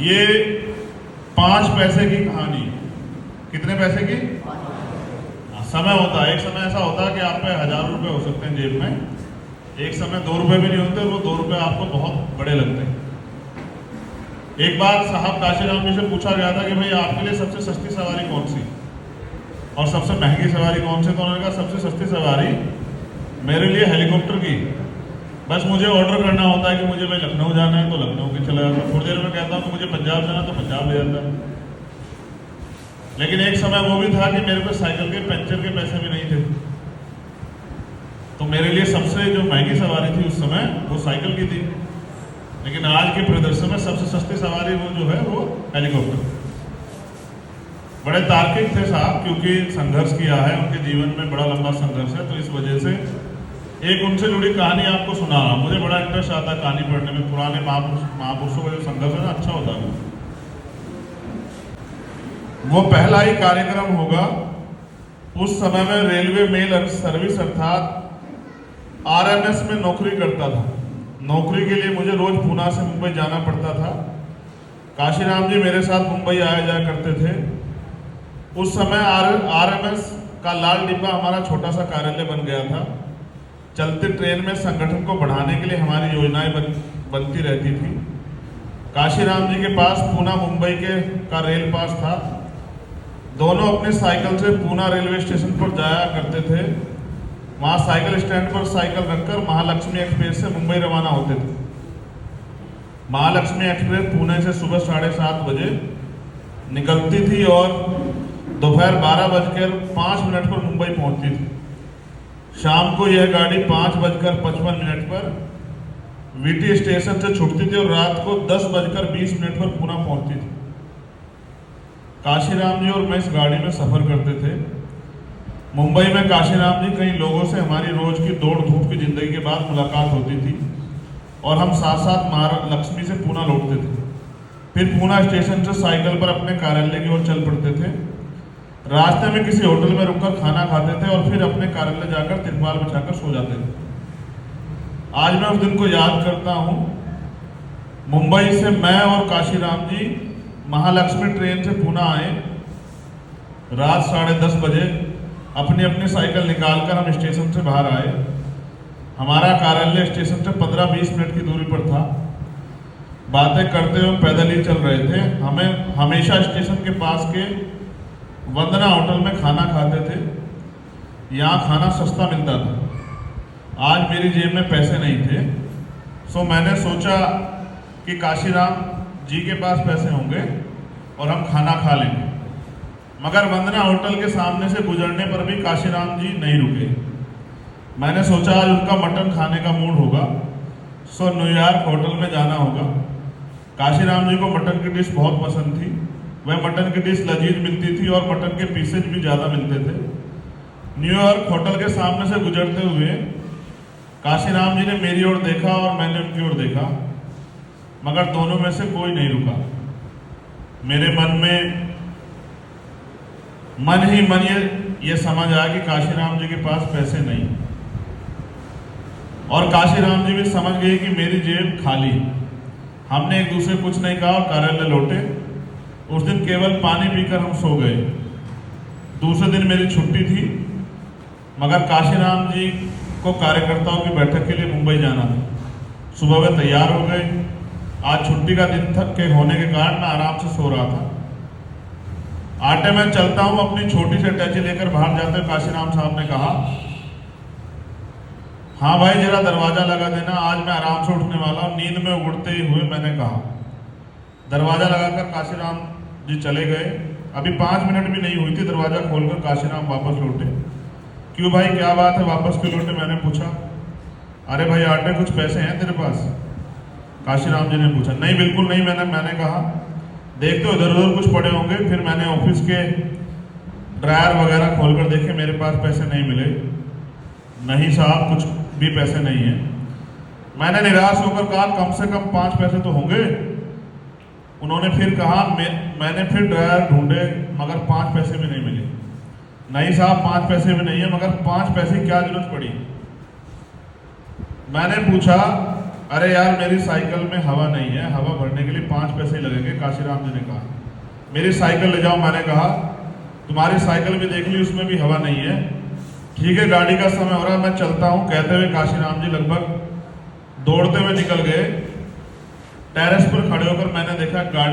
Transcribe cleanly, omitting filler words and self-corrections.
ये 5 पैसे की कहानी। कितने पैसे की? समय होता है, एक समय ऐसा होता है कि आप पे हजारों रुपए हो सकते हैं जेब में, एक समय 2 रुपए भी नहीं होते, वो 2 रुपए आपको बहुत बड़े लगते हैं। एक बार साहब काशीराम जी से पूछा गया था कि भाई आपके लिए सबसे सस्ती सवारी कौन सी और सबसे महंगी सवारी कौन सी? तो उन्होंने कहा सबसे सस्ती सवारी मेरे लिए हेलीकॉप्टर की। बस मुझे ऑर्डर करना होता है कि मुझे भाई लखनऊ जाना है तो लखनऊ की चला जाता हूँ, थोड़ी देर में कहता हूँ कि मुझे पंजाब जाना तो पंजाब ले जाता है। लेकिन एक समय वो भी था कि मेरे पे साइकिल के पंचर के पैसे भी नहीं थे, तो मेरे लिए सबसे जो महंगी सवारी थी उस समय वो साइकिल की थी। लेकिन आज के परिदृश्य में सबसे सस्ती सवारी वो जो है वो हेलीकॉप्टर। बड़े तार्किक थे साहब, क्योंकि संघर्ष किया है, उनके जीवन में बड़ा लंबा संघर्ष है, तो इस वजह से एक उनसे जुड़ी कहानी आपको सुना रहा हूं। मुझे बड़ा इंटरेस्ट आता है कहानी पढ़ने में, पुराने महापुरुषों का जो संघर्ष है ना, अच्छा होता है। वो पहला ही कार्यक्रम होगा उस समय में रेलवे मेल सर्विस अर्थात आरएमएस में नौकरी करता था। नौकरी के लिए मुझे रोज पूना से मुंबई जाना पड़ता था। काशीराम जी मेरे साथ मुंबई आया जाया करते थे। उस समय आरएमएस का लाल डिब्बा हमारा छोटा सा कार्यालय बन गया था। चलती ट्रेन में संगठन को बढ़ाने के लिए हमारी योजनाएं बनती रहती थी। काशीराम जी के पास पूना मुंबई का रेल पास था। दोनों अपने साइकिल से पूना रेलवे स्टेशन पर जाया करते थे। वहां साइकिल स्टैंड पर साइकिल रखकर महालक्ष्मी एक्सप्रेस से मुंबई रवाना होते थे। महालक्ष्मी एक्सप्रेस पुणे से सुबह 7:30 बजे निकलती थी और दोपहर 12:05 पर मुंबई पहुंचती थी। शाम को यह गाड़ी 5:55 पर वीटी स्टेशन से छूटती थी और रात को 10:20 पर पुणे पहुंचती थी। काशीराम जी और मैं इस गाड़ी में सफर करते थे। मुंबई में काशीराम जी कई लोगों से हमारी रोज की दौड़ धूप की जिंदगी के बाद मुलाकात होती थी और हम साथ साथ महालक्ष्मी से पुणे लौटते थे। फिर पुणे स्टेशन से साइकिल पर अपने कार्यालय की ओर चल पड़ते थे। रास्ते में किसी होटल में रुककर खाना खाते थे और फिर अपने कार्यालय जाकर तिरपाल बिछाकर सो जाते थे। आज मैं उस दिन को याद करता हूँ। मुंबई से मैं और काशीराम जी महालक्ष्मी ट्रेन से पुणे आए। रात 10:30 बजे अपनी अपनी साइकिल निकालकर हम स्टेशन से बाहर आए। हमारा कार्यालय स्टेशन से 15-20 मिनट की दूरी पर था। बातें करते हुए पैदल ही चल रहे थे। हमें हमेशा स्टेशन के पास के वंदना होटल में खाना खाते थे। यहाँ खाना सस्ता मिलता था। आज मेरी जेब में पैसे नहीं थे, सो मैंने सोचा कि काशीराम जी के पास पैसे होंगे और हम खाना खा लेंगे। मगर वंदना होटल के सामने से गुजरने पर भी काशीराम जी नहीं रुके। मैंने सोचा आज उनका मटन खाने का मूड होगा, सो न्यूयॉर्क होटल में जाना होगा। काशीराम जी को मटन की डिश बहुत पसंद थी। वह मटन की डिश लजीज मिलती थी और मटन के पीसेज भी ज़्यादा मिलते थे। न्यूयॉर्क होटल के सामने से गुजरते हुए काशीराम जी ने मेरी ओर देखा और मैंने उनकी ओर देखा, मगर दोनों में से कोई नहीं रुका। मेरे मन ही मन ये समझ आया कि काशीराम जी के पास पैसे नहीं, और काशीराम जी भी समझ गए कि मेरी जेब खाली। हमने एक दूसरे कुछ नहीं कहा और कार्यालय लौटे। उस दिन केवल पानी पीकर हम सो गए। दूसरे दिन मेरी छुट्टी थी, मगर काशीराम जी को कार्यकर्ताओं की बैठक के लिए मुंबई जाना था। सुबह वे तैयार हो गए। आज छुट्टी का दिन के होने के कारण मैं आराम से सो रहा था। आटे में चलता हूं, अपनी छोटी सी अटैची लेकर बाहर जाते काशीराम साहब ने कहा, हाँ भाई जरा दरवाजा लगा देना, आज मैं आराम से उठने वाला हूं। नींद में उगड़ते ही हुए मैंने कहा। दरवाजा लगाकर काशीराम जी चले गए। अभी 5 मिनट भी नहीं हुई थी, दरवाजा खोलकर काशीराम वापस लौटे। क्यों भाई क्या बात है, वापस क्यों लौटे? मैंने पूछा। अरे भाई आटे कुछ पैसे हैं तेरे पास? काशीराम जी ने पूछा। नहीं बिल्कुल नहीं, मैंने कहा। देखते हो इधर उधर कुछ पड़े होंगे। फिर मैंने ऑफिस के ड्रायर वगैरह खोलकर देखे, मेरे पास पैसे नहीं मिले। नहीं साहब कुछ भी पैसे नहीं है। मैंने निराश होकर कहा कम से कम 5 पैसे तो होंगे। उन्होंने फिर कहा, मैंने फिर ड्रायर ढूंढे मगर 5 पैसे भी नहीं मिले। नहीं साहब 5 पैसे भी नहीं है, मगर 5 पैसे क्या जरूरत पड़ी? मैंने पूछा अरे यार मेरी साइकिल में हवा नहीं है, हवा भरने के लिए 5 पैसे ही लगेंगे, काशीराम जी ने कहा। मेरी साइकिल ले जाओ, मैंने कहा। तुम्हारी साइकिल भी देख ली, उसमें भी हवा नहीं है। ठीक है, गाड़ी का समय हो रहा है, मैं चलता हूँ, कहते हुए काशीराम जी लगभग दौड़ते हुए निकल गए। टेरेस पर खड़े होकर मैंने देखा गाड़ी